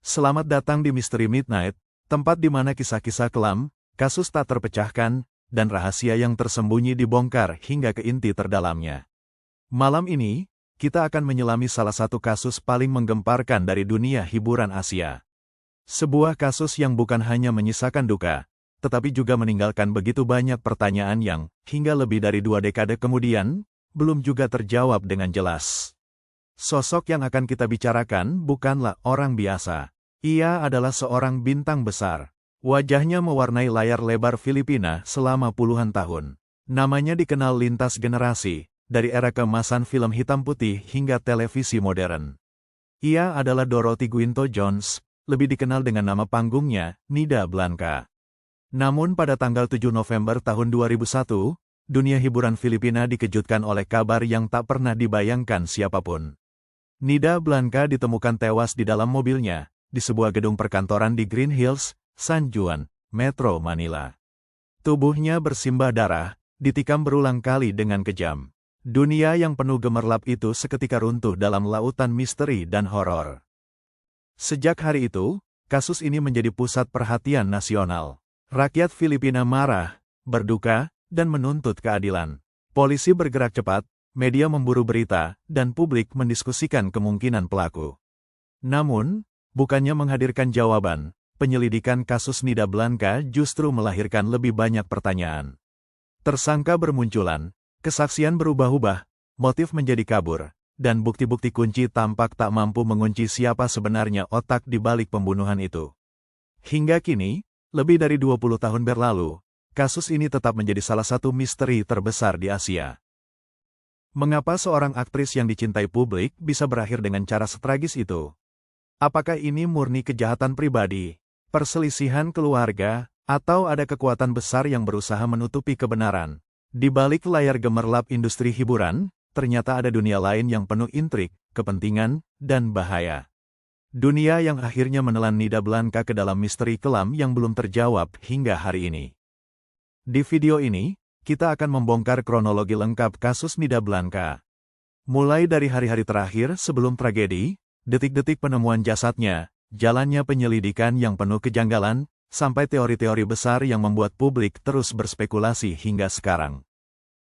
Selamat datang di Misteri Midnight, tempat di mana kisah-kisah kelam, kasus tak terpecahkan, dan rahasia yang tersembunyi dibongkar hingga ke inti terdalamnya. Malam ini, kita akan menyelami salah satu kasus paling menggemparkan dari dunia hiburan Asia. Sebuah kasus yang bukan hanya menyisakan duka, tetapi juga meninggalkan begitu banyak pertanyaan yang, hingga lebih dari 2 dekade kemudian, belum juga terjawab dengan jelas. Sosok yang akan kita bicarakan bukanlah orang biasa. Ia adalah seorang bintang besar. Wajahnya mewarnai layar lebar Filipina selama puluhan tahun. Namanya dikenal lintas generasi, dari era keemasan film hitam putih hingga televisi modern. Ia adalah Dorothy Guinto Jones, lebih dikenal dengan nama panggungnya, Nida Blanca. Namun pada tanggal 7 November tahun 2001, dunia hiburan Filipina dikejutkan oleh kabar yang tak pernah dibayangkan siapapun. Nida Blanca ditemukan tewas di dalam mobilnya, di sebuah gedung perkantoran di Green Hills, San Juan, Metro Manila. Tubuhnya bersimbah darah, ditikam berulang kali dengan kejam. Dunia yang penuh gemerlap itu seketika runtuh dalam lautan misteri dan horor. Sejak hari itu, kasus ini menjadi pusat perhatian nasional. Rakyat Filipina marah, berduka, dan menuntut keadilan. Polisi bergerak cepat, media memburu berita, dan publik mendiskusikan kemungkinan pelaku. Namun, bukannya menghadirkan jawaban, penyelidikan kasus Nida Blanca justru melahirkan lebih banyak pertanyaan. Tersangka bermunculan, kesaksian berubah-ubah, motif menjadi kabur, dan bukti-bukti kunci tampak tak mampu mengunci siapa sebenarnya otak di balik pembunuhan itu. Hingga kini, lebih dari 20 tahun berlalu, kasus ini tetap menjadi salah satu misteri terbesar di Asia. Mengapa seorang aktris yang dicintai publik bisa berakhir dengan cara setragis itu? Apakah ini murni kejahatan pribadi, perselisihan keluarga, atau ada kekuatan besar yang berusaha menutupi kebenaran? Di balik layar gemerlap industri hiburan, ternyata ada dunia lain yang penuh intrik, kepentingan, dan bahaya. Dunia yang akhirnya menelan Nida Blanca ke dalam misteri kelam yang belum terjawab hingga hari ini. Di video ini, kita akan membongkar kronologi lengkap kasus Nida Blanca. Mulai dari hari-hari terakhir sebelum tragedi, detik-detik penemuan jasadnya, jalannya penyelidikan yang penuh kejanggalan, sampai teori-teori besar yang membuat publik terus berspekulasi hingga sekarang.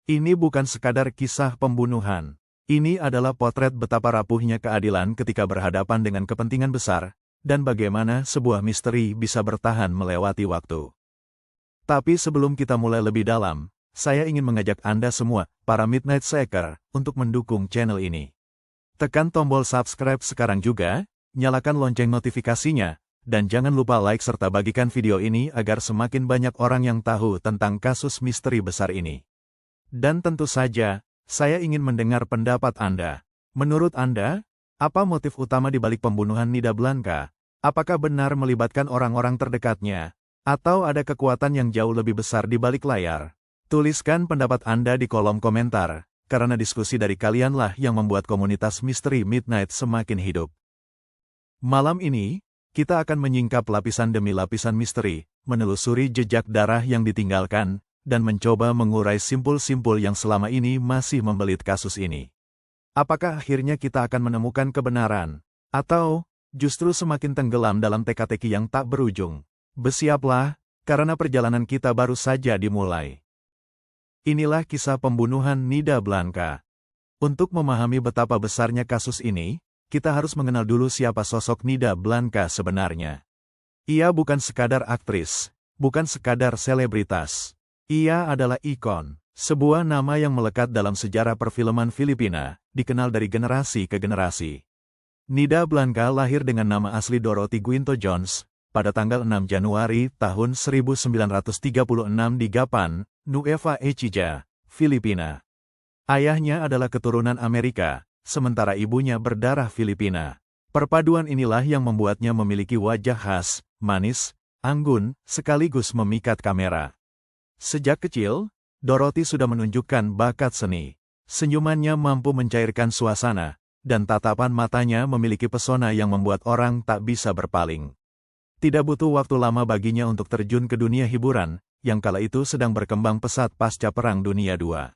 Ini bukan sekadar kisah pembunuhan. Ini adalah potret betapa rapuhnya keadilan ketika berhadapan dengan kepentingan besar, dan bagaimana sebuah misteri bisa bertahan melewati waktu. Tapi sebelum kita mulai lebih dalam, saya ingin mengajak Anda semua, para Midnight Seeker, untuk mendukung channel ini. Tekan tombol subscribe sekarang juga, nyalakan lonceng notifikasinya, dan jangan lupa like serta bagikan video ini agar semakin banyak orang yang tahu tentang kasus misteri besar ini. Dan tentu saja, saya ingin mendengar pendapat Anda. Menurut Anda, apa motif utama di balik pembunuhan Nida Blanca? Apakah benar melibatkan orang-orang terdekatnya? Atau ada kekuatan yang jauh lebih besar di balik layar? Tuliskan pendapat Anda di kolom komentar. Karena diskusi dari kalianlah yang membuat komunitas Misteri Midnight semakin hidup. Malam ini, kita akan menyingkap lapisan demi lapisan misteri, menelusuri jejak darah yang ditinggalkan, dan mencoba mengurai simpul-simpul yang selama ini masih membelit kasus ini. Apakah akhirnya kita akan menemukan kebenaran? Atau, justru semakin tenggelam dalam teka-teki yang tak berujung? Bersiaplah, karena perjalanan kita baru saja dimulai. Inilah kisah pembunuhan Nida Blanca. Untuk memahami betapa besarnya kasus ini, kita harus mengenal dulu siapa sosok Nida Blanca sebenarnya. Ia bukan sekadar aktris, bukan sekadar selebritas. Ia adalah ikon, sebuah nama yang melekat dalam sejarah perfilman Filipina, dikenal dari generasi ke generasi. Nida Blanca lahir dengan nama asli Dorothy Guinto Jones, pada tanggal 6 Januari tahun 1936 di Gapan, Nueva Ecija, Filipina. Ayahnya adalah keturunan Amerika, sementara ibunya berdarah Filipina. Perpaduan inilah yang membuatnya memiliki wajah khas, manis, anggun, sekaligus memikat kamera. Sejak kecil, Dorothy sudah menunjukkan bakat seni. Senyumannya mampu mencairkan suasana, dan tatapan matanya memiliki pesona yang membuat orang tak bisa berpaling. Tidak butuh waktu lama baginya untuk terjun ke dunia hiburan, yang kala itu sedang berkembang pesat pasca Perang Dunia II.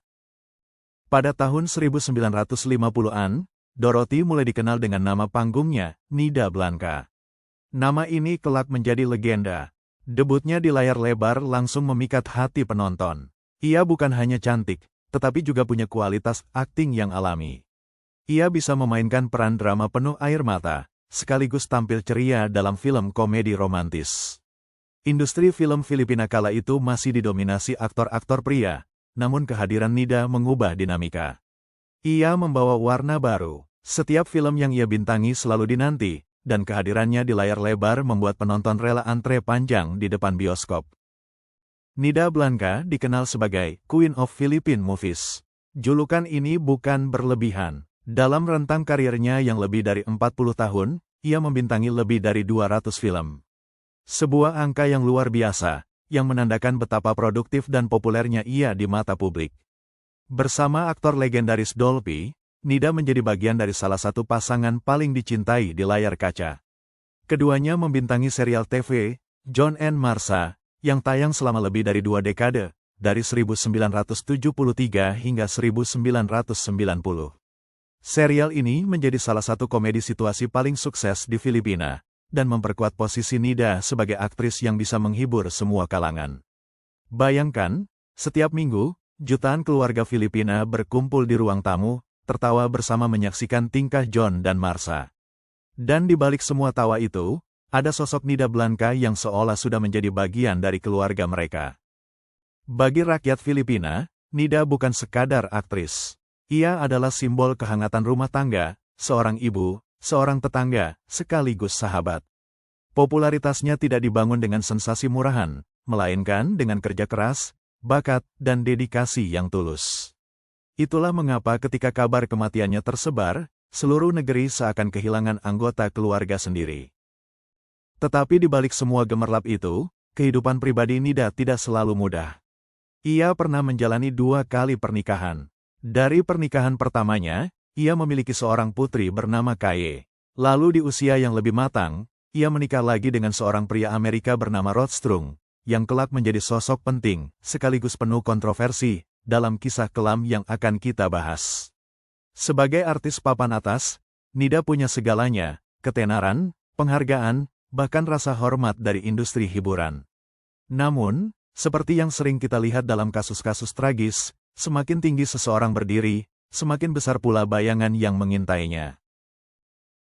Pada tahun 1950-an, Dorothy mulai dikenal dengan nama panggungnya, Nida Blanca. Nama ini kelak menjadi legenda. Debutnya di layar lebar langsung memikat hati penonton. Ia bukan hanya cantik, tetapi juga punya kualitas akting yang alami. Ia bisa memainkan peran drama penuh air mata, sekaligus tampil ceria dalam film komedi romantis. Industri film Filipina kala itu masih didominasi aktor-aktor pria, namun kehadiran Nida mengubah dinamika. Ia membawa warna baru. Setiap film yang ia bintangi selalu dinanti, dan kehadirannya di layar lebar membuat penonton rela antre panjang di depan bioskop. Nida Blanca dikenal sebagai Queen of Philippine Movies. Julukan ini bukan berlebihan. Dalam rentang karirnya yang lebih dari 40 tahun, ia membintangi lebih dari 200 film. Sebuah angka yang luar biasa, yang menandakan betapa produktif dan populernya ia di mata publik. Bersama aktor legendaris Dolphy, Nida menjadi bagian dari salah satu pasangan paling dicintai di layar kaca. Keduanya membintangi serial TV, John and Marsha, yang tayang selama lebih dari 2 dekade, dari 1973 hingga 1990. Serial ini menjadi salah satu komedi situasi paling sukses di Filipina, dan memperkuat posisi Nida sebagai aktris yang bisa menghibur semua kalangan. Bayangkan, setiap minggu, jutaan keluarga Filipina berkumpul di ruang tamu, tertawa bersama menyaksikan tingkah John dan Marsha. Dan di balik semua tawa itu, ada sosok Nida Blanca yang seolah sudah menjadi bagian dari keluarga mereka. Bagi rakyat Filipina, Nida bukan sekadar aktris. Ia adalah simbol kehangatan rumah tangga, seorang ibu, seorang tetangga, sekaligus sahabat. Popularitasnya tidak dibangun dengan sensasi murahan, melainkan dengan kerja keras, bakat, dan dedikasi yang tulus. Itulah mengapa ketika kabar kematiannya tersebar, seluruh negeri seakan kehilangan anggota keluarga sendiri. Tetapi di balik semua gemerlap itu, kehidupan pribadi Nida tidak selalu mudah. Ia pernah menjalani 2 kali pernikahan. Dari pernikahan pertamanya, ia memiliki seorang putri bernama Kaye. Lalu di usia yang lebih matang, ia menikah lagi dengan seorang pria Amerika bernama Rod Strung, yang kelak menjadi sosok penting, sekaligus penuh kontroversi, dalam kisah kelam yang akan kita bahas. Sebagai artis papan atas, Nida punya segalanya, ketenaran, penghargaan, bahkan rasa hormat dari industri hiburan. Namun, seperti yang sering kita lihat dalam kasus-kasus tragis, semakin tinggi seseorang berdiri, semakin besar pula bayangan yang mengintainya.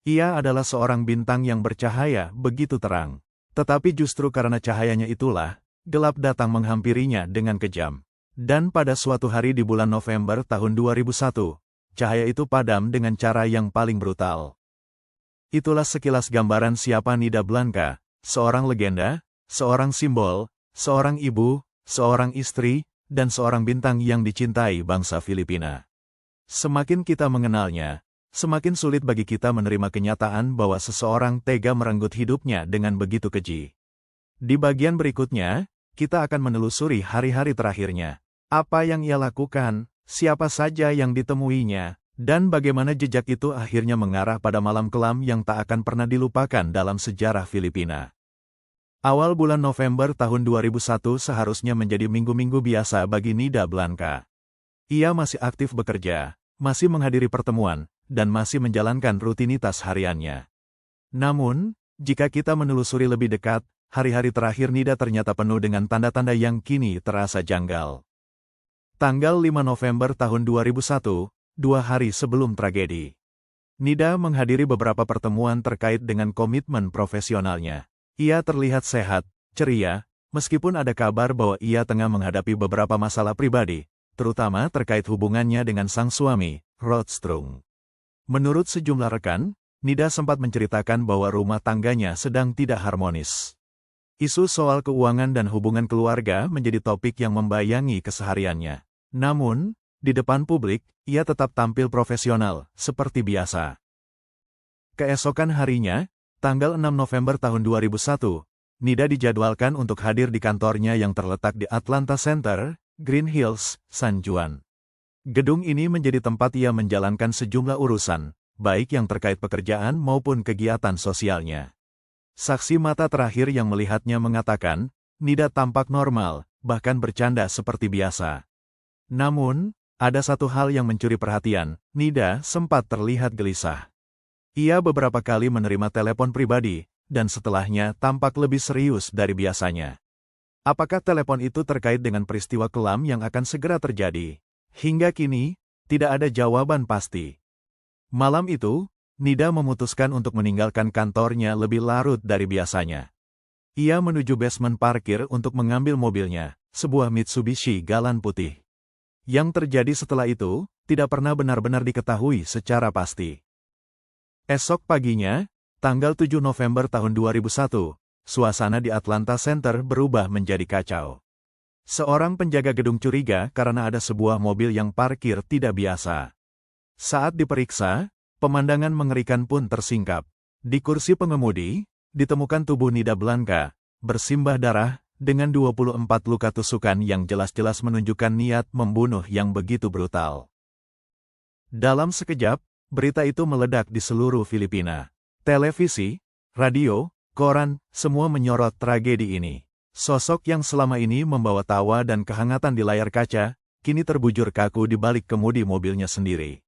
Ia adalah seorang bintang yang bercahaya begitu terang. Tetapi justru karena cahayanya itulah, gelap datang menghampirinya dengan kejam. Dan pada suatu hari di bulan November tahun 2001, cahaya itu padam dengan cara yang paling brutal. Itulah sekilas gambaran siapa Nida Blanca, seorang legenda, seorang simbol, seorang ibu, seorang istri, dan seorang bintang yang dicintai bangsa Filipina. Semakin kita mengenalnya, semakin sulit bagi kita menerima kenyataan bahwa seseorang tega merenggut hidupnya dengan begitu keji. Di bagian berikutnya, kita akan menelusuri hari-hari terakhirnya. Apa yang ia lakukan, siapa saja yang ditemuinya, dan bagaimana jejak itu akhirnya mengarah pada malam kelam yang tak akan pernah dilupakan dalam sejarah Filipina. Awal bulan November tahun 2001 seharusnya menjadi minggu-minggu biasa bagi Nida Blanca. Ia masih aktif bekerja, masih menghadiri pertemuan, dan masih menjalankan rutinitas hariannya. Namun, jika kita menelusuri lebih dekat, hari-hari terakhir Nida ternyata penuh dengan tanda-tanda yang kini terasa janggal. Tanggal 5 November tahun 2001, 2 hari sebelum tragedi. Nida menghadiri beberapa pertemuan terkait dengan komitmen profesionalnya. Ia terlihat sehat, ceria, meskipun ada kabar bahwa ia tengah menghadapi beberapa masalah pribadi, terutama terkait hubungannya dengan sang suami, Rod Strung. Menurut sejumlah rekan, Nida sempat menceritakan bahwa rumah tangganya sedang tidak harmonis. Isu soal keuangan dan hubungan keluarga menjadi topik yang membayangi kesehariannya. Namun, di depan publik, ia tetap tampil profesional, seperti biasa. Keesokan harinya, tanggal 6 November tahun 2001, Nida dijadwalkan untuk hadir di kantornya yang terletak di Atlanta Center, Green Hills, San Juan. Gedung ini menjadi tempat ia menjalankan sejumlah urusan, baik yang terkait pekerjaan maupun kegiatan sosialnya. Saksi mata terakhir yang melihatnya mengatakan, Nida tampak normal, bahkan bercanda seperti biasa. Namun, ada satu hal yang mencuri perhatian, Nida sempat terlihat gelisah. Ia beberapa kali menerima telepon pribadi, dan setelahnya tampak lebih serius dari biasanya. Apakah telepon itu terkait dengan peristiwa kelam yang akan segera terjadi? Hingga kini, tidak ada jawaban pasti. Malam itu, Nida memutuskan untuk meninggalkan kantornya lebih larut dari biasanya. Ia menuju basement parkir untuk mengambil mobilnya, sebuah Mitsubishi Galant putih. Yang terjadi setelah itu, tidak pernah benar-benar diketahui secara pasti. Esok paginya, tanggal 7 November tahun 2001, suasana di Atlanta Center berubah menjadi kacau. Seorang penjaga gedung curiga karena ada sebuah mobil yang parkir tidak biasa. Saat diperiksa, pemandangan mengerikan pun tersingkap. Di kursi pengemudi, ditemukan tubuh Nida Blanca, bersimbah darah, dengan 24 luka tusukan yang jelas-jelas menunjukkan niat membunuh yang begitu brutal. Dalam sekejap, berita itu meledak di seluruh Filipina. Televisi, radio, koran, semua menyorot tragedi ini. Sosok yang selama ini membawa tawa dan kehangatan di layar kaca, kini terbujur kaku di balik kemudi mobilnya sendiri.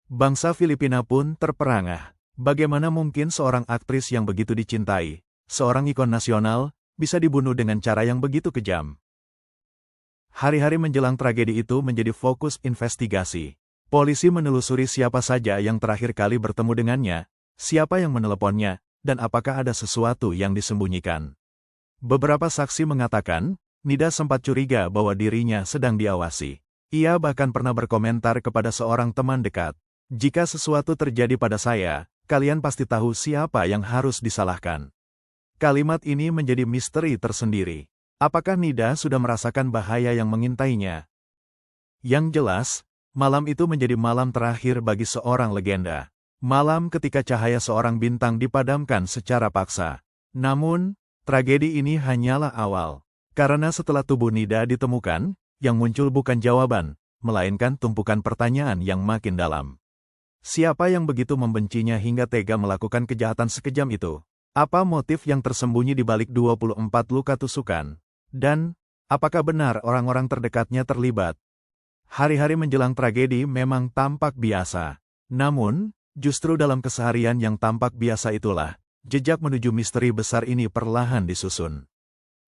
Bangsa Filipina pun terperangah. Bagaimana mungkin seorang aktris yang begitu dicintai, seorang ikon nasional, bisa dibunuh dengan cara yang begitu kejam? Hari-hari menjelang tragedi itu menjadi fokus investigasi. Polisi menelusuri siapa saja yang terakhir kali bertemu dengannya, siapa yang meneleponnya, dan apakah ada sesuatu yang disembunyikan. Beberapa saksi mengatakan, Nida sempat curiga bahwa dirinya sedang diawasi. Ia bahkan pernah berkomentar kepada seorang teman dekat, "Jika sesuatu terjadi pada saya, kalian pasti tahu siapa yang harus disalahkan." Kalimat ini menjadi misteri tersendiri. Apakah Nida sudah merasakan bahaya yang mengintainya? Yang jelas, malam itu menjadi malam terakhir bagi seorang legenda. Malam ketika cahaya seorang bintang dipadamkan secara paksa. Namun, tragedi ini hanyalah awal. Karena setelah tubuh Nida ditemukan, yang muncul bukan jawaban, melainkan tumpukan pertanyaan yang makin dalam. Siapa yang begitu membencinya hingga tega melakukan kejahatan sekejam itu? Apa motif yang tersembunyi di balik 24 luka tusukan? Dan, apakah benar orang-orang terdekatnya terlibat? Hari-hari menjelang tragedi memang tampak biasa. Namun, justru dalam keseharian yang tampak biasa itulah, jejak menuju misteri besar ini perlahan disusun.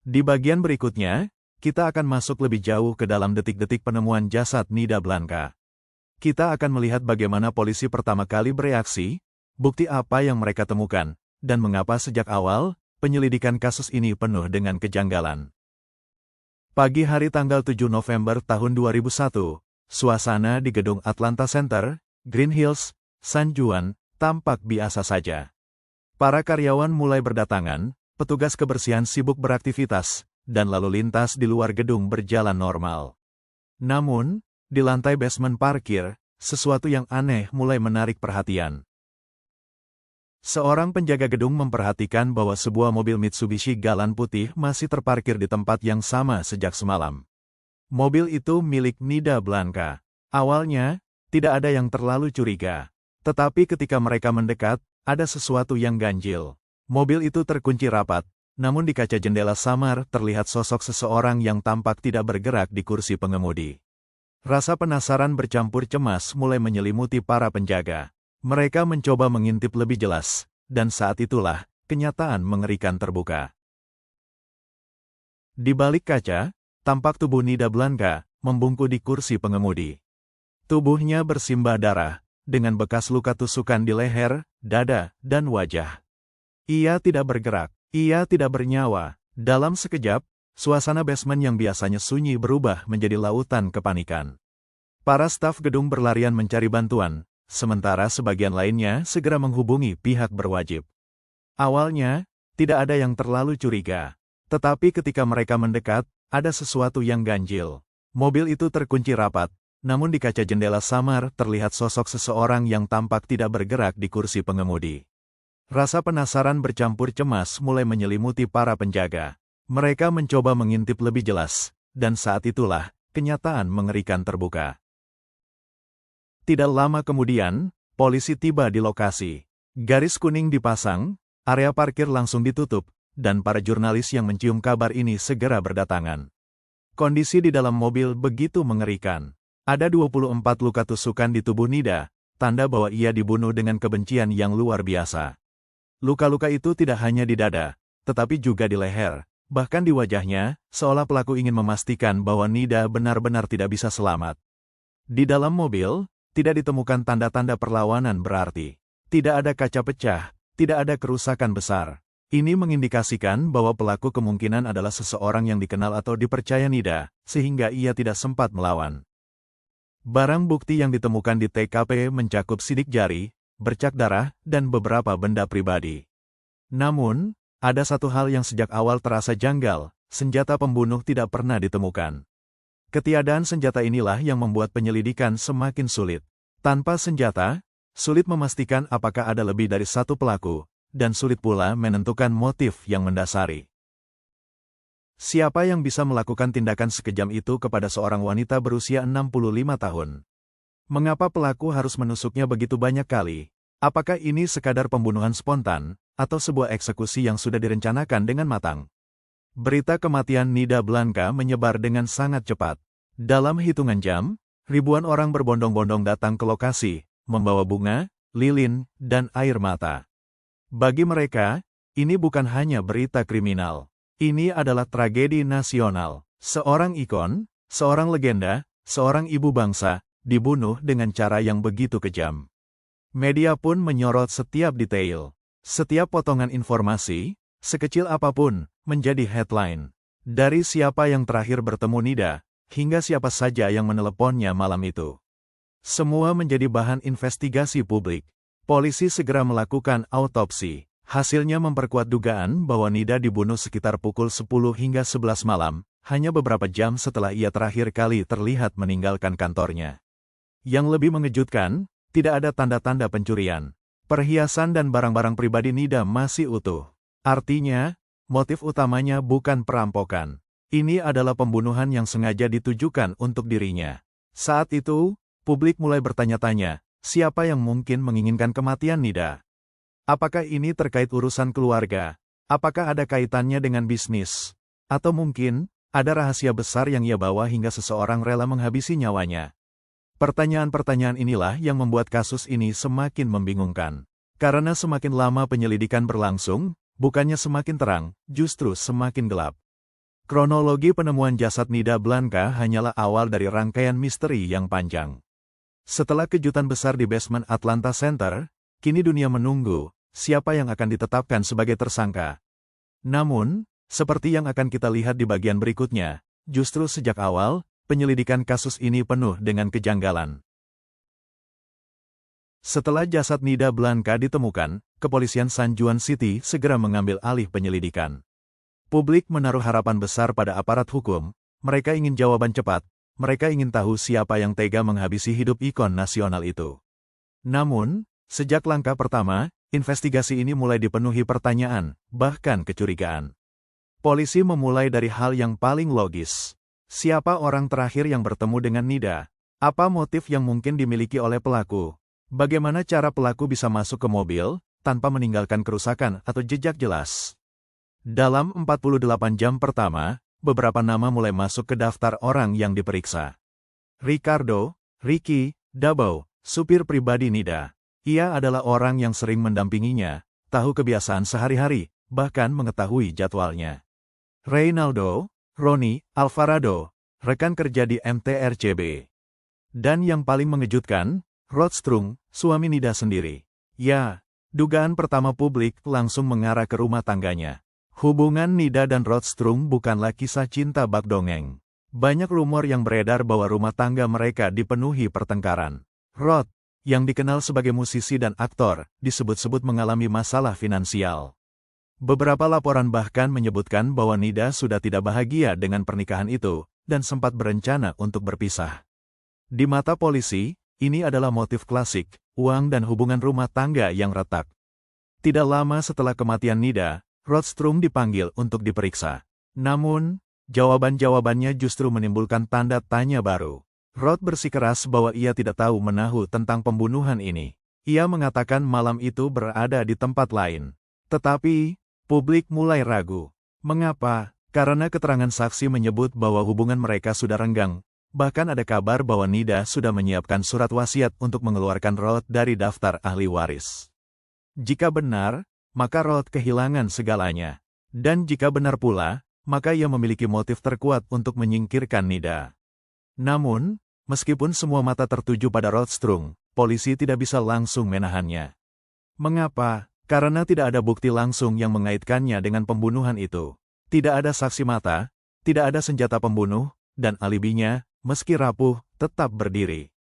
Di bagian berikutnya, kita akan masuk lebih jauh ke dalam detik-detik penemuan jasad Nida Blanca. Kita akan melihat bagaimana polisi pertama kali bereaksi, bukti apa yang mereka temukan, dan mengapa sejak awal, penyelidikan kasus ini penuh dengan kejanggalan. Pagi hari tanggal 7 November tahun 2001, suasana di gedung Atlanta Center, Green Hills, San Juan, tampak biasa saja. Para karyawan mulai berdatangan, petugas kebersihan sibuk beraktivitas, dan lalu lintas di luar gedung berjalan normal. Namun, di lantai basement parkir, sesuatu yang aneh mulai menarik perhatian. Seorang penjaga gedung memperhatikan bahwa sebuah mobil Mitsubishi Galant putih masih terparkir di tempat yang sama sejak semalam. Mobil itu milik Nida Blanca. Awalnya, tidak ada yang terlalu curiga. Tetapi ketika mereka mendekat, ada sesuatu yang ganjil. Mobil itu terkunci rapat, namun di kaca jendela samar terlihat sosok seseorang yang tampak tidak bergerak di kursi pengemudi. Rasa penasaran bercampur cemas mulai menyelimuti para penjaga. Mereka mencoba mengintip lebih jelas, dan saat itulah, kenyataan mengerikan terbuka. Di balik kaca, tampak tubuh Nida Blanca, membungkuk di kursi pengemudi. Tubuhnya bersimbah darah, dengan bekas luka tusukan di leher, dada, dan wajah. Ia tidak bergerak, ia tidak bernyawa. Dalam sekejap, suasana basement yang biasanya sunyi berubah menjadi lautan kepanikan. Para staf gedung berlarian mencari bantuan, sementara sebagian lainnya segera menghubungi pihak berwajib. Awalnya, tidak ada yang terlalu curiga. Tetapi ketika mereka mendekat, ada sesuatu yang ganjil. Mobil itu terkunci rapat, namun di kaca jendela samar terlihat sosok seseorang yang tampak tidak bergerak di kursi pengemudi. Rasa penasaran bercampur cemas mulai menyelimuti para penjaga. Mereka mencoba mengintip lebih jelas, dan saat itulah, kenyataan mengerikan terbuka. Tidak lama kemudian, polisi tiba di lokasi. Garis kuning dipasang, area parkir langsung ditutup, dan para jurnalis yang mencium kabar ini segera berdatangan. Kondisi di dalam mobil begitu mengerikan. Ada 24 luka tusukan di tubuh Nida, tanda bahwa ia dibunuh dengan kebencian yang luar biasa. Luka-luka itu tidak hanya di dada, tetapi juga di leher, bahkan di wajahnya, seolah pelaku ingin memastikan bahwa Nida benar-benar tidak bisa selamat. Di dalam mobil, tidak ditemukan tanda-tanda perlawanan berarti. Tidak ada kaca pecah, tidak ada kerusakan besar. Ini mengindikasikan bahwa pelaku kemungkinan adalah seseorang yang dikenal atau dipercaya Nida, sehingga ia tidak sempat melawan. Barang bukti yang ditemukan di TKP mencakup sidik jari, bercak darah, dan beberapa benda pribadi. Namun, ada satu hal yang sejak awal terasa janggal, senjata pembunuh tidak pernah ditemukan. Ketiadaan senjata inilah yang membuat penyelidikan semakin sulit. Tanpa senjata, sulit memastikan apakah ada lebih dari satu pelaku, dan sulit pula menentukan motif yang mendasari. Siapa yang bisa melakukan tindakan sekejam itu kepada seorang wanita berusia 65 tahun? Mengapa pelaku harus menusuknya begitu banyak kali? Apakah ini sekadar pembunuhan spontan, atau sebuah eksekusi yang sudah direncanakan dengan matang? Berita kematian Nida Blanca menyebar dengan sangat cepat. Dalam hitungan jam, ribuan orang berbondong-bondong datang ke lokasi, membawa bunga, lilin, dan air mata. Bagi mereka, ini bukan hanya berita kriminal. Ini adalah tragedi nasional. Seorang ikon, seorang legenda, seorang ibu bangsa, dibunuh dengan cara yang begitu kejam. Media pun menyorot setiap detail. Setiap potongan informasi, sekecil apapun, menjadi headline. Dari siapa yang terakhir bertemu Nida, hingga siapa saja yang meneleponnya malam itu. Semua menjadi bahan investigasi publik. Polisi segera melakukan autopsi. Hasilnya memperkuat dugaan bahwa Nida dibunuh sekitar pukul 10 hingga 11 malam, hanya beberapa jam setelah ia terakhir kali terlihat meninggalkan kantornya. Yang lebih mengejutkan, tidak ada tanda-tanda pencurian. Perhiasan dan barang-barang pribadi Nida masih utuh. Artinya, motif utamanya bukan perampokan. Ini adalah pembunuhan yang sengaja ditujukan untuk dirinya. Saat itu, publik mulai bertanya-tanya, siapa yang mungkin menginginkan kematian Nida? Apakah ini terkait urusan keluarga? Apakah ada kaitannya dengan bisnis? Atau mungkin, ada rahasia besar yang ia bawa hingga seseorang rela menghabisi nyawanya? Pertanyaan-pertanyaan inilah yang membuat kasus ini semakin membingungkan. Karena semakin lama penyelidikan berlangsung, bukannya semakin terang, justru semakin gelap. Kronologi penemuan jasad Nida Blanca hanyalah awal dari rangkaian misteri yang panjang. Setelah kejutan besar di basement Atlanta Center, kini dunia menunggu siapa yang akan ditetapkan sebagai tersangka. Namun, seperti yang akan kita lihat di bagian berikutnya, justru sejak awal, penyelidikan kasus ini penuh dengan kejanggalan. Setelah jasad Nida Blanca ditemukan, kepolisian San Juan City segera mengambil alih penyelidikan. Publik menaruh harapan besar pada aparat hukum, mereka ingin jawaban cepat, mereka ingin tahu siapa yang tega menghabisi hidup ikon nasional itu. Namun, sejak langkah pertama, investigasi ini mulai dipenuhi pertanyaan, bahkan kecurigaan. Polisi memulai dari hal yang paling logis. Siapa orang terakhir yang bertemu dengan Nida? Apa motif yang mungkin dimiliki oleh pelaku? Bagaimana cara pelaku bisa masuk ke mobil, tanpa meninggalkan kerusakan atau jejak jelas? Dalam 48 jam pertama, beberapa nama mulai masuk ke daftar orang yang diperiksa. Ricardo, Ricky, Dabo, supir pribadi Nida. Ia adalah orang yang sering mendampinginya, tahu kebiasaan sehari-hari, bahkan mengetahui jadwalnya. Reynaldo, Ronnie, Alvarado, rekan kerja di MTRCB. Dan yang paling mengejutkan, Rod Strung, suami Nida sendiri. Ya, dugaan pertama publik langsung mengarah ke rumah tangganya. Hubungan Nida dan Rod Strung bukanlah kisah cinta bak dongeng. Banyak rumor yang beredar bahwa rumah tangga mereka dipenuhi pertengkaran. Rod, yang dikenal sebagai musisi dan aktor, disebut-sebut mengalami masalah finansial. Beberapa laporan bahkan menyebutkan bahwa Nida sudah tidak bahagia dengan pernikahan itu, dan sempat berencana untuk berpisah. Di mata polisi, ini adalah motif klasik, uang dan hubungan rumah tangga yang retak. Tidak lama setelah kematian Nida, Rod Strung dipanggil untuk diperiksa. Namun, jawaban-jawabannya justru menimbulkan tanda tanya baru. Rod bersikeras bahwa ia tidak tahu menahu tentang pembunuhan ini. Ia mengatakan malam itu berada di tempat lain. Tetapi, publik mulai ragu. Mengapa? Karena keterangan saksi menyebut bahwa hubungan mereka sudah renggang. Bahkan ada kabar bahwa Nida sudah menyiapkan surat wasiat untuk mengeluarkan Rod dari daftar ahli waris. Jika benar, maka Roth kehilangan segalanya. Dan jika benar pula, maka ia memiliki motif terkuat untuk menyingkirkan Nida. Namun, meskipun semua mata tertuju pada Rothstrung, polisi tidak bisa langsung menahannya. Mengapa? Karena tidak ada bukti langsung yang mengaitkannya dengan pembunuhan itu. Tidak ada saksi mata, tidak ada senjata pembunuh, dan alibinya, meski rapuh, tetap berdiri.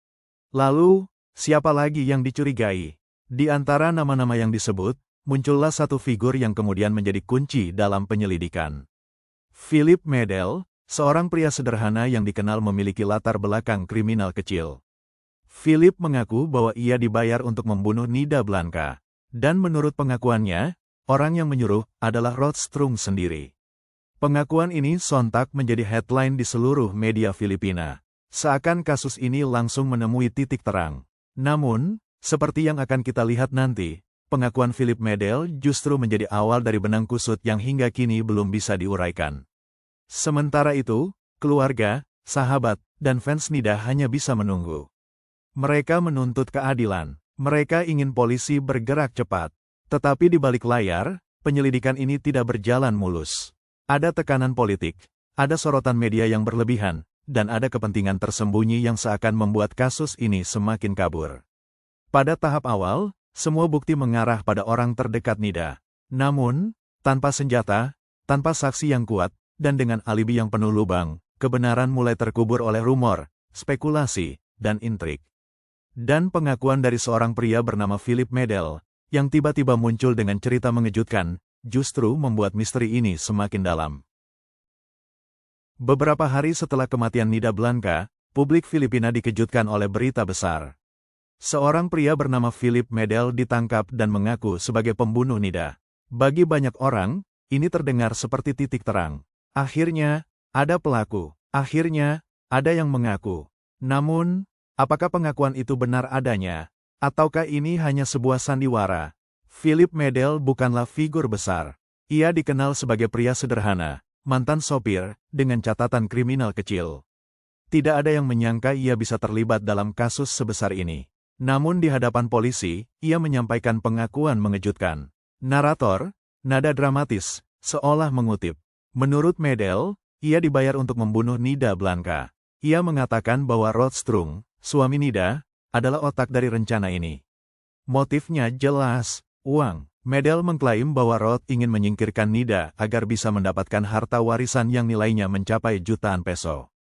Lalu, siapa lagi yang dicurigai? Di antara nama-nama yang disebut, muncullah satu figur yang kemudian menjadi kunci dalam penyelidikan. Philip Medel, seorang pria sederhana yang dikenal memiliki latar belakang kriminal kecil. Philip mengaku bahwa ia dibayar untuk membunuh Nida Blanca. Dan menurut pengakuannya, orang yang menyuruh adalah Rothstrung sendiri. Pengakuan ini sontak menjadi headline di seluruh media Filipina. Seakan kasus ini langsung menemui titik terang. Namun, seperti yang akan kita lihat nanti, pengakuan Philip Medel justru menjadi awal dari benang kusut yang hingga kini belum bisa diuraikan. Sementara itu, keluarga, sahabat, dan fans Nida hanya bisa menunggu. Mereka menuntut keadilan. Mereka ingin polisi bergerak cepat. Tetapi di balik layar, penyelidikan ini tidak berjalan mulus. Ada tekanan politik, ada sorotan media yang berlebihan, dan ada kepentingan tersembunyi yang seakan membuat kasus ini semakin kabur. Pada tahap awal, semua bukti mengarah pada orang terdekat Nida. Namun, tanpa senjata, tanpa saksi yang kuat, dan dengan alibi yang penuh lubang, kebenaran mulai terkubur oleh rumor, spekulasi, dan intrik. Dan pengakuan dari seorang pria bernama Philip Medel, yang tiba-tiba muncul dengan cerita mengejutkan, justru membuat misteri ini semakin dalam. Beberapa hari setelah kematian Nida Blanca, publik Filipina dikejutkan oleh berita besar. Seorang pria bernama Philip Medel ditangkap dan mengaku sebagai pembunuh Nida. Bagi banyak orang, ini terdengar seperti titik terang. Akhirnya, ada pelaku. Akhirnya, ada yang mengaku. Namun, apakah pengakuan itu benar adanya? Ataukah ini hanya sebuah sandiwara? Philip Medel bukanlah figur besar. Ia dikenal sebagai pria sederhana, mantan sopir, dengan catatan kriminal kecil. Tidak ada yang menyangka ia bisa terlibat dalam kasus sebesar ini. Namun di hadapan polisi, ia menyampaikan pengakuan mengejutkan. Narator, nada dramatis, seolah mengutip. Menurut Medel, ia dibayar untuk membunuh Nida Blanca. Ia mengatakan bahwa Rothstrung, suami Nida, adalah otak dari rencana ini. Motifnya jelas, uang. Medel mengklaim bahwa Roth ingin menyingkirkan Nida agar bisa mendapatkan harta warisan yang nilainya mencapai jutaan peso.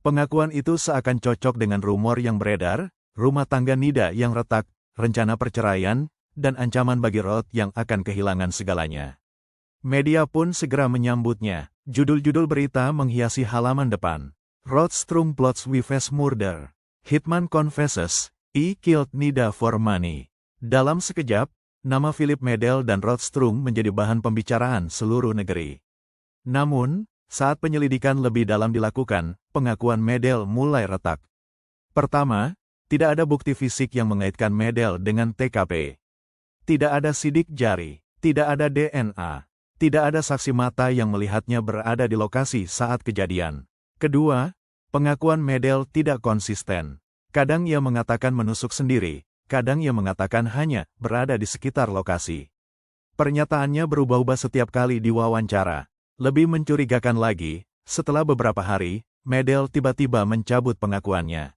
Pengakuan itu seakan cocok dengan rumor yang beredar, rumah tangga Nida yang retak, rencana perceraian, dan ancaman bagi Roth yang akan kehilangan segalanya. Media pun segera menyambutnya. Judul-judul berita menghiasi halaman depan. Rothstrung plots Wife's murder. Hitman confesses, he killed Nida for money. Dalam sekejap, nama Philip Medel dan Rothstrung menjadi bahan pembicaraan seluruh negeri. Namun, saat penyelidikan lebih dalam dilakukan, pengakuan Medel mulai retak. Pertama, tidak ada bukti fisik yang mengaitkan Medel dengan TKP. Tidak ada sidik jari, tidak ada DNA. Tidak ada saksi mata yang melihatnya berada di lokasi saat kejadian. Kedua, pengakuan Medel tidak konsisten. Kadang ia mengatakan menusuk sendiri, kadang ia mengatakan hanya berada di sekitar lokasi. Pernyataannya berubah-ubah setiap kali diwawancara. Lebih mencurigakan lagi, setelah beberapa hari, Medel tiba-tiba mencabut pengakuannya.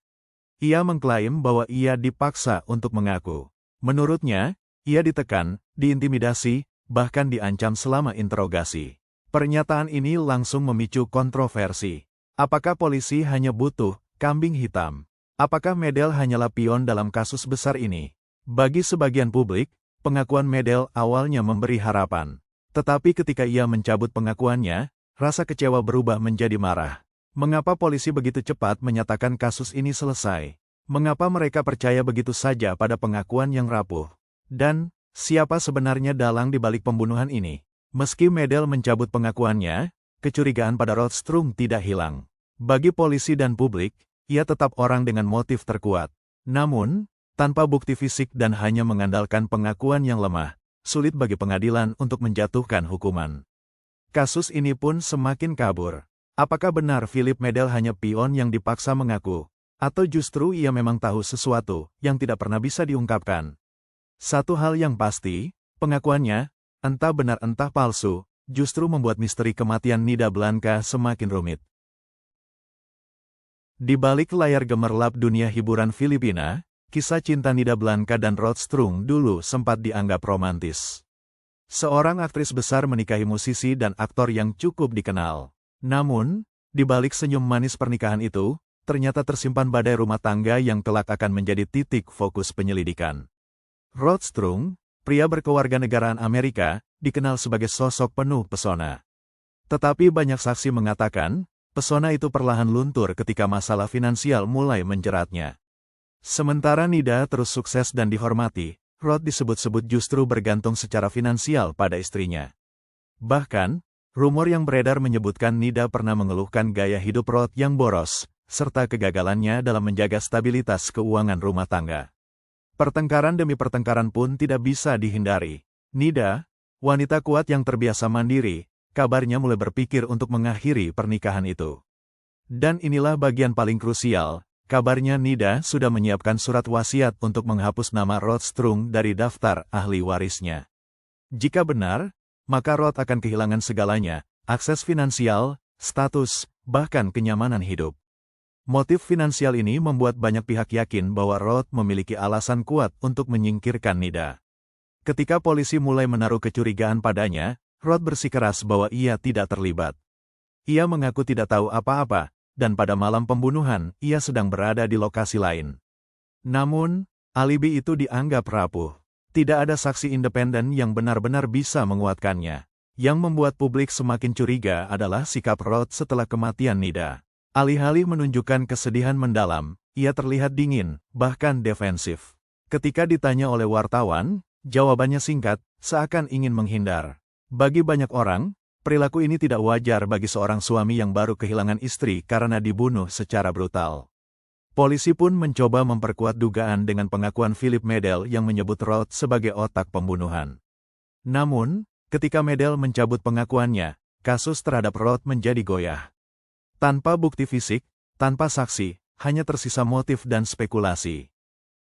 Ia mengklaim bahwa ia dipaksa untuk mengaku. Menurutnya, ia ditekan, diintimidasi, bahkan diancam selama interogasi. Pernyataan ini langsung memicu kontroversi. Apakah polisi hanya butuh kambing hitam? Apakah Medel hanyalah pion dalam kasus besar ini? Bagi sebagian publik, pengakuan Medel awalnya memberi harapan. Tetapi ketika ia mencabut pengakuannya, rasa kecewa berubah menjadi marah. Mengapa polisi begitu cepat menyatakan kasus ini selesai? Mengapa mereka percaya begitu saja pada pengakuan yang rapuh? Dan, siapa sebenarnya dalang di balik pembunuhan ini? Meski Medel mencabut pengakuannya, kecurigaan pada Rothstrung tidak hilang. Bagi polisi dan publik, ia tetap orang dengan motif terkuat. Namun, tanpa bukti fisik dan hanya mengandalkan pengakuan yang lemah, sulit bagi pengadilan untuk menjatuhkan hukuman. Kasus ini pun semakin kabur. Apakah benar Philip Medel hanya pion yang dipaksa mengaku? Atau justru ia memang tahu sesuatu yang tidak pernah bisa diungkapkan? Satu hal yang pasti, pengakuannya entah benar entah palsu, justru membuat misteri kematian Nida Blanca semakin rumit. Di balik layar gemerlap dunia hiburan Filipina, kisah cinta Nida Blanca dan Rod Strung dulu sempat dianggap romantis. Seorang aktris besar menikahi musisi dan aktor yang cukup dikenal. Namun, di balik senyum manis pernikahan itu, ternyata tersimpan badai rumah tangga yang kelak akan menjadi titik fokus penyelidikan. Rod Strung, pria berkewarganegaraan Amerika, dikenal sebagai sosok penuh pesona. Tetapi banyak saksi mengatakan, pesona itu perlahan luntur ketika masalah finansial mulai menjeratnya. Sementara Nida terus sukses dan dihormati, Rod disebut-sebut justru bergantung secara finansial pada istrinya. Bahkan, rumor yang beredar menyebutkan Nida pernah mengeluhkan gaya hidup Rod yang boros, serta kegagalannya dalam menjaga stabilitas keuangan rumah tangga. Pertengkaran demi pertengkaran pun tidak bisa dihindari. Nida, wanita kuat yang terbiasa mandiri, kabarnya mulai berpikir untuk mengakhiri pernikahan itu. Dan inilah bagian paling krusial, kabarnya Nida sudah menyiapkan surat wasiat untuk menghapus nama Rod Strung dari daftar ahli warisnya. Jika benar, maka Rod akan kehilangan segalanya, akses finansial, status, bahkan kenyamanan hidup. Motif finansial ini membuat banyak pihak yakin bahwa Rod memiliki alasan kuat untuk menyingkirkan Nida. Ketika polisi mulai menaruh kecurigaan padanya, Rod bersikeras bahwa ia tidak terlibat. Ia mengaku tidak tahu apa-apa, dan pada malam pembunuhan, ia sedang berada di lokasi lain. Namun, alibi itu dianggap rapuh. Tidak ada saksi independen yang benar-benar bisa menguatkannya. Yang membuat publik semakin curiga adalah sikap Rod setelah kematian Nida. Alih-alih menunjukkan kesedihan mendalam, ia terlihat dingin, bahkan defensif. Ketika ditanya oleh wartawan, jawabannya singkat, seakan ingin menghindar. Bagi banyak orang, perilaku ini tidak wajar bagi seorang suami yang baru kehilangan istri karena dibunuh secara brutal. Polisi pun mencoba memperkuat dugaan dengan pengakuan Philip Medel yang menyebut Rod sebagai otak pembunuhan. Namun, ketika Medel mencabut pengakuannya, kasus terhadap Rod menjadi goyah. Tanpa bukti fisik, tanpa saksi, hanya tersisa motif dan spekulasi.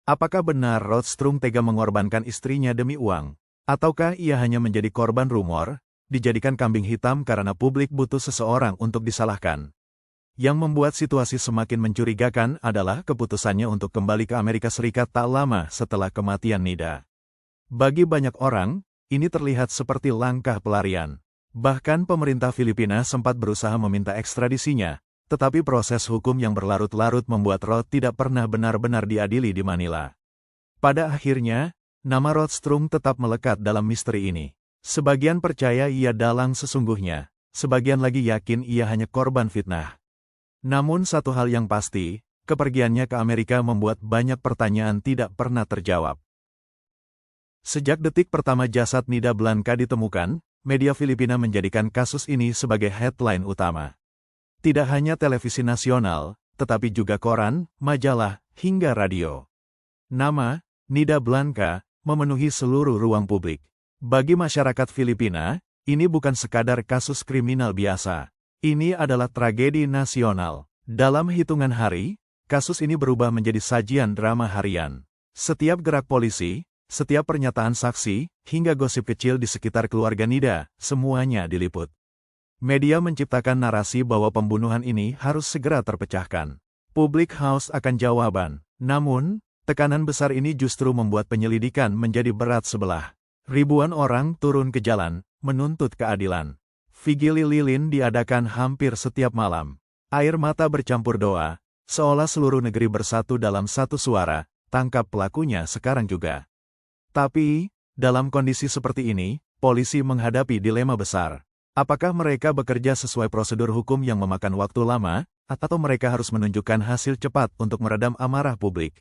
Apakah benar Rod Strung tega mengorbankan istrinya demi uang? Ataukah ia hanya menjadi korban rumor, dijadikan kambing hitam karena publik butuh seseorang untuk disalahkan? Yang membuat situasi semakin mencurigakan adalah keputusannya untuk kembali ke Amerika Serikat tak lama setelah kematian Nida. Bagi banyak orang, ini terlihat seperti langkah pelarian. Bahkan pemerintah Filipina sempat berusaha meminta ekstradisinya, tetapi proses hukum yang berlarut-larut membuat Rod tidak pernah benar-benar diadili di Manila. Pada akhirnya, nama Rod Strung tetap melekat dalam misteri ini. Sebagian percaya ia dalang sesungguhnya, sebagian lagi yakin ia hanya korban fitnah. Namun satu hal yang pasti, kepergiannya ke Amerika membuat banyak pertanyaan tidak pernah terjawab. Sejak detik pertama jasad Nida Blanca ditemukan, media Filipina menjadikan kasus ini sebagai headline utama. Tidak hanya televisi nasional, tetapi juga koran, majalah, hingga radio. Nama, Nida Blanca, memenuhi seluruh ruang publik. Bagi masyarakat Filipina, ini bukan sekadar kasus kriminal biasa. Ini adalah tragedi nasional. Dalam hitungan hari, kasus ini berubah menjadi sajian drama harian. Setiap gerak polisi, setiap pernyataan saksi, hingga gosip kecil di sekitar keluarga Nida, semuanya diliput. Media menciptakan narasi bahwa pembunuhan ini harus segera terpecahkan. Publik haus akan jawaban. Namun, tekanan besar ini justru membuat penyelidikan menjadi berat sebelah. Ribuan orang turun ke jalan, menuntut keadilan. Vigili lilin diadakan hampir setiap malam. Air mata bercampur doa, seolah seluruh negeri bersatu dalam satu suara, tangkap pelakunya sekarang juga. Tapi, dalam kondisi seperti ini, polisi menghadapi dilema besar. Apakah mereka bekerja sesuai prosedur hukum yang memakan waktu lama, atau mereka harus menunjukkan hasil cepat untuk meredam amarah publik?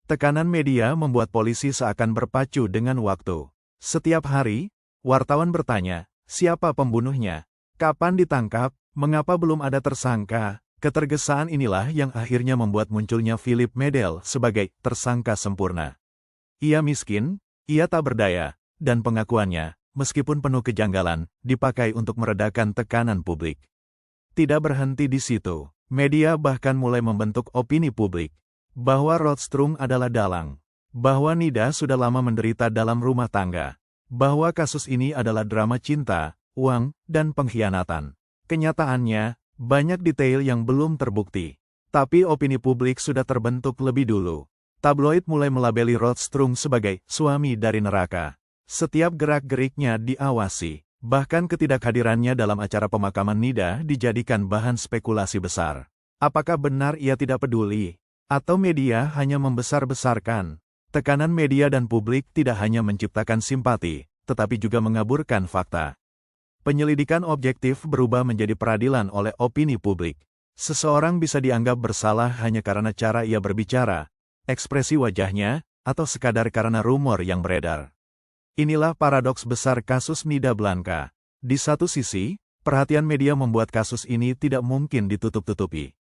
Tekanan media membuat polisi seakan berpacu dengan waktu. Setiap hari, wartawan bertanya, siapa pembunuhnya? Kapan ditangkap? Mengapa belum ada tersangka? Ketergesaan inilah yang akhirnya membuat munculnya Philip Medel sebagai tersangka sempurna. Ia miskin, ia tak berdaya, dan pengakuannya, meskipun penuh kejanggalan, dipakai untuk meredakan tekanan publik. Tidak berhenti di situ, media bahkan mulai membentuk opini publik, bahwa Rod Strung adalah dalang, bahwa Nida sudah lama menderita dalam rumah tangga, bahwa kasus ini adalah drama cinta, uang, dan pengkhianatan. Kenyataannya, banyak detail yang belum terbukti. Tapi opini publik sudah terbentuk lebih dulu. Tabloid mulai melabeli Rod Strung sebagai suami dari neraka. Setiap gerak-geriknya diawasi. Bahkan ketidakhadirannya dalam acara pemakaman Nida dijadikan bahan spekulasi besar. Apakah benar ia tidak peduli? Atau media hanya membesar-besarkan? Tekanan media dan publik tidak hanya menciptakan simpati, tetapi juga mengaburkan fakta. Penyelidikan objektif berubah menjadi peradilan oleh opini publik. Seseorang bisa dianggap bersalah hanya karena cara ia berbicara, ekspresi wajahnya, atau sekadar karena rumor yang beredar. Inilah paradoks besar kasus Nida Blanca. Di satu sisi, perhatian media membuat kasus ini tidak mungkin ditutup-tutupi.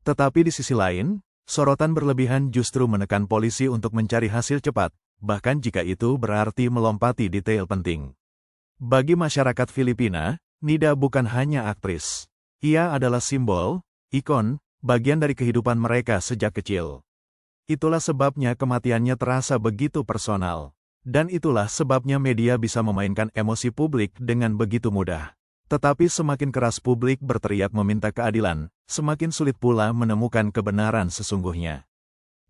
Tetapi di sisi lain, sorotan berlebihan justru menekan polisi untuk mencari hasil cepat, bahkan jika itu berarti melompati detail penting. Bagi masyarakat Filipina, Nida bukan hanya aktris. Ia adalah simbol, ikon, bagian dari kehidupan mereka sejak kecil. Itulah sebabnya kematiannya terasa begitu personal. Dan itulah sebabnya media bisa memainkan emosi publik dengan begitu mudah. Tetapi semakin keras publik berteriak meminta keadilan, semakin sulit pula menemukan kebenaran sesungguhnya.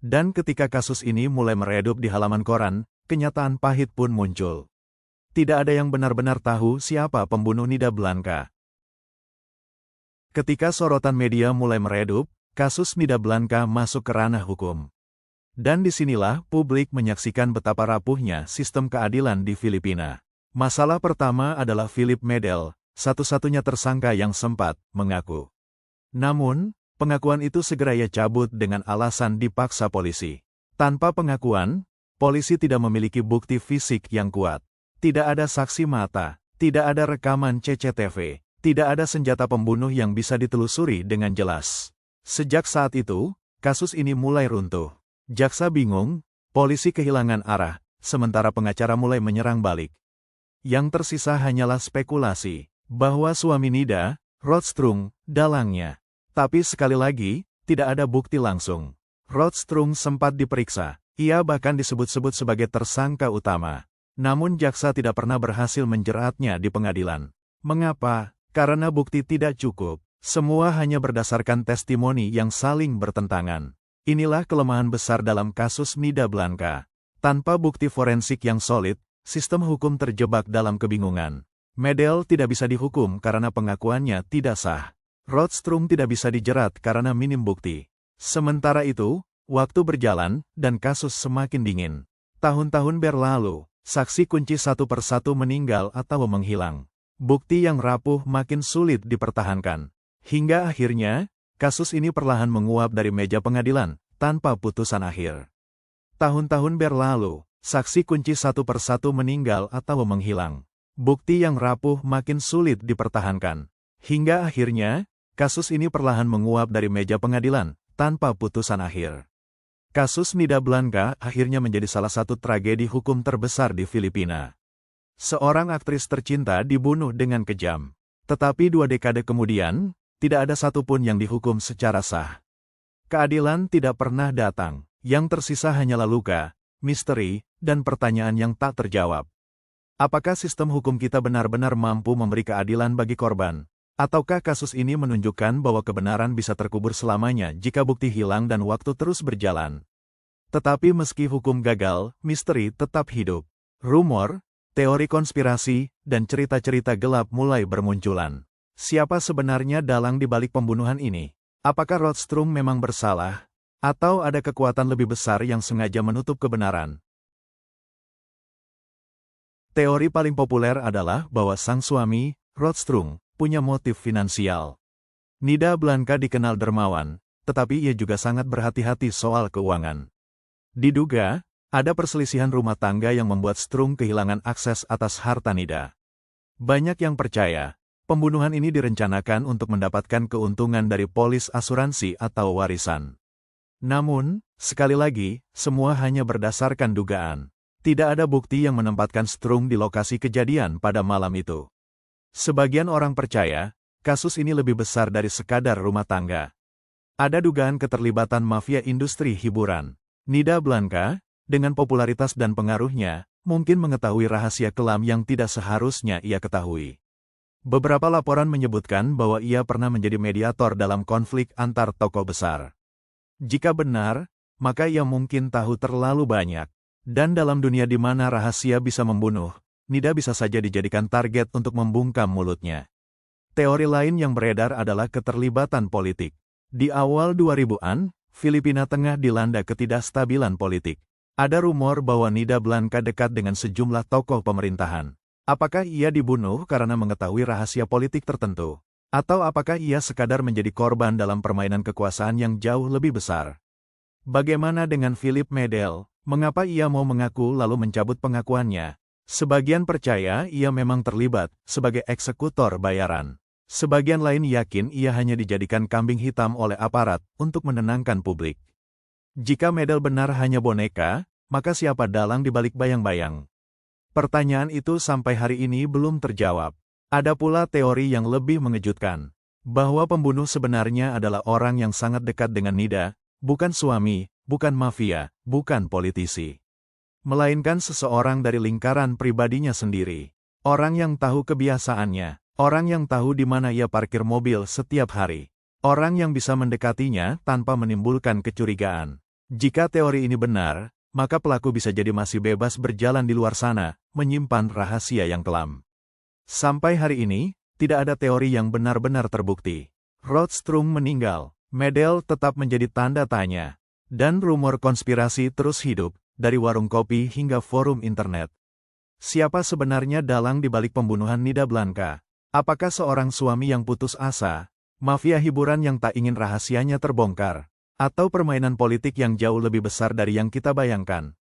Dan ketika kasus ini mulai meredup di halaman koran, kenyataan pahit pun muncul. Tidak ada yang benar-benar tahu siapa pembunuh Nida Blanca. Ketika sorotan media mulai meredup, kasus Nida Blanca masuk ke ranah hukum. Dan disinilah publik menyaksikan betapa rapuhnya sistem keadilan di Filipina. Masalah pertama adalah Philip Medel, satu-satunya tersangka yang sempat mengaku. Namun, pengakuan itu segera ia cabut dengan alasan dipaksa polisi. Tanpa pengakuan, polisi tidak memiliki bukti fisik yang kuat. Tidak ada saksi mata, tidak ada rekaman CCTV, tidak ada senjata pembunuh yang bisa ditelusuri dengan jelas. Sejak saat itu, kasus ini mulai runtuh. Jaksa bingung, polisi kehilangan arah, sementara pengacara mulai menyerang balik. Yang tersisa hanyalah spekulasi, bahwa suami Nida, Rod Strung, dalangnya. Tapi sekali lagi, tidak ada bukti langsung. Rod Strung sempat diperiksa, ia bahkan disebut-sebut sebagai tersangka utama. Namun jaksa tidak pernah berhasil menjeratnya di pengadilan. Mengapa? Karena bukti tidak cukup. Semua hanya berdasarkan testimoni yang saling bertentangan. Inilah kelemahan besar dalam kasus Nida Blanca. Tanpa bukti forensik yang solid, sistem hukum terjebak dalam kebingungan. Medel tidak bisa dihukum karena pengakuannya tidak sah. Rod Strung tidak bisa dijerat karena minim bukti. Sementara itu, waktu berjalan, dan kasus semakin dingin. Tahun-tahun berlalu, saksi kunci satu persatu meninggal atau menghilang. Bukti yang rapuh makin sulit dipertahankan. Hingga akhirnya, kasus ini perlahan menguap dari meja pengadilan, tanpa putusan akhir. Tahun-tahun berlalu, saksi kunci satu persatu meninggal atau menghilang. Bukti yang rapuh makin sulit dipertahankan. Hingga akhirnya, kasus ini perlahan menguap dari meja pengadilan, tanpa putusan akhir. Kasus Nida Blanca akhirnya menjadi salah satu tragedi hukum terbesar di Filipina. Seorang aktris tercinta dibunuh dengan kejam. Tetapi 2 dekade kemudian, tidak ada satupun yang dihukum secara sah. Keadilan tidak pernah datang, yang tersisa hanyalah luka, misteri, dan pertanyaan yang tak terjawab. Apakah sistem hukum kita benar-benar mampu memberi keadilan bagi korban? Ataukah kasus ini menunjukkan bahwa kebenaran bisa terkubur selamanya jika bukti hilang dan waktu terus berjalan? Tetapi meski hukum gagal, misteri tetap hidup. Rumor, teori konspirasi, dan cerita-cerita gelap mulai bermunculan. Siapa sebenarnya dalang di balik pembunuhan ini? Apakah Rod Strung memang bersalah? Atau ada kekuatan lebih besar yang sengaja menutup kebenaran? Teori paling populer adalah bahwa sang suami, Rod Strung, punya motif finansial. Nida Blanca dikenal dermawan, tetapi ia juga sangat berhati-hati soal keuangan. Diduga, ada perselisihan rumah tangga yang membuat Strung kehilangan akses atas harta Nida. Banyak yang percaya, pembunuhan ini direncanakan untuk mendapatkan keuntungan dari polis asuransi atau warisan. Namun, sekali lagi, semua hanya berdasarkan dugaan. Tidak ada bukti yang menempatkan Strung di lokasi kejadian pada malam itu. Sebagian orang percaya, kasus ini lebih besar dari sekadar rumah tangga. Ada dugaan keterlibatan mafia industri hiburan. Nida Blanca, dengan popularitas dan pengaruhnya, mungkin mengetahui rahasia kelam yang tidak seharusnya ia ketahui. Beberapa laporan menyebutkan bahwa ia pernah menjadi mediator dalam konflik antar tokoh besar. Jika benar, maka ia mungkin tahu terlalu banyak. Dan dalam dunia di mana rahasia bisa membunuh, Nida bisa saja dijadikan target untuk membungkam mulutnya. Teori lain yang beredar adalah keterlibatan politik. Di awal 2000-an, Filipina tengah dilanda ketidakstabilan politik. Ada rumor bahwa Nida Blanca dekat dengan sejumlah tokoh pemerintahan. Apakah ia dibunuh karena mengetahui rahasia politik tertentu? Atau apakah ia sekadar menjadi korban dalam permainan kekuasaan yang jauh lebih besar? Bagaimana dengan Philip Medel? Mengapa ia mau mengaku lalu mencabut pengakuannya? Sebagian percaya ia memang terlibat sebagai eksekutor bayaran. Sebagian lain yakin ia hanya dijadikan kambing hitam oleh aparat untuk menenangkan publik. Jika Medel benar hanya boneka, maka siapa dalang di balik bayang-bayang? Pertanyaan itu sampai hari ini belum terjawab. Ada pula teori yang lebih mengejutkan, bahwa pembunuh sebenarnya adalah orang yang sangat dekat dengan Nida, bukan suami, bukan mafia, bukan politisi. Melainkan seseorang dari lingkaran pribadinya sendiri. Orang yang tahu kebiasaannya, orang yang tahu di mana ia parkir mobil setiap hari. Orang yang bisa mendekatinya tanpa menimbulkan kecurigaan. Jika teori ini benar, maka pelaku bisa jadi masih bebas berjalan di luar sana, menyimpan rahasia yang kelam. Sampai hari ini, tidak ada teori yang benar-benar terbukti. Rostrum meninggal, Medel tetap menjadi tanda tanya, dan rumor konspirasi terus hidup, dari warung kopi hingga forum internet. Siapa sebenarnya dalang di balik pembunuhan Nida Blanca? Apakah seorang suami yang putus asa, mafia hiburan yang tak ingin rahasianya terbongkar, atau permainan politik yang jauh lebih besar dari yang kita bayangkan?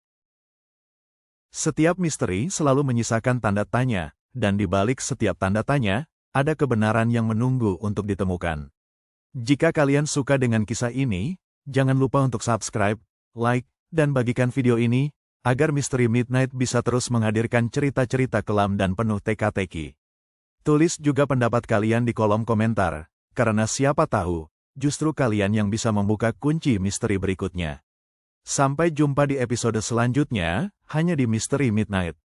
Setiap misteri selalu menyisakan tanda tanya, dan di balik setiap tanda tanya, ada kebenaran yang menunggu untuk ditemukan. Jika kalian suka dengan kisah ini, jangan lupa untuk subscribe, like, dan bagikan video ini, agar Misteri Midnight bisa terus menghadirkan cerita-cerita kelam dan penuh teka-teki. Tulis juga pendapat kalian di kolom komentar, karena siapa tahu, justru kalian yang bisa membuka kunci misteri berikutnya. Sampai jumpa di episode selanjutnya, hanya di Misteri Midnight.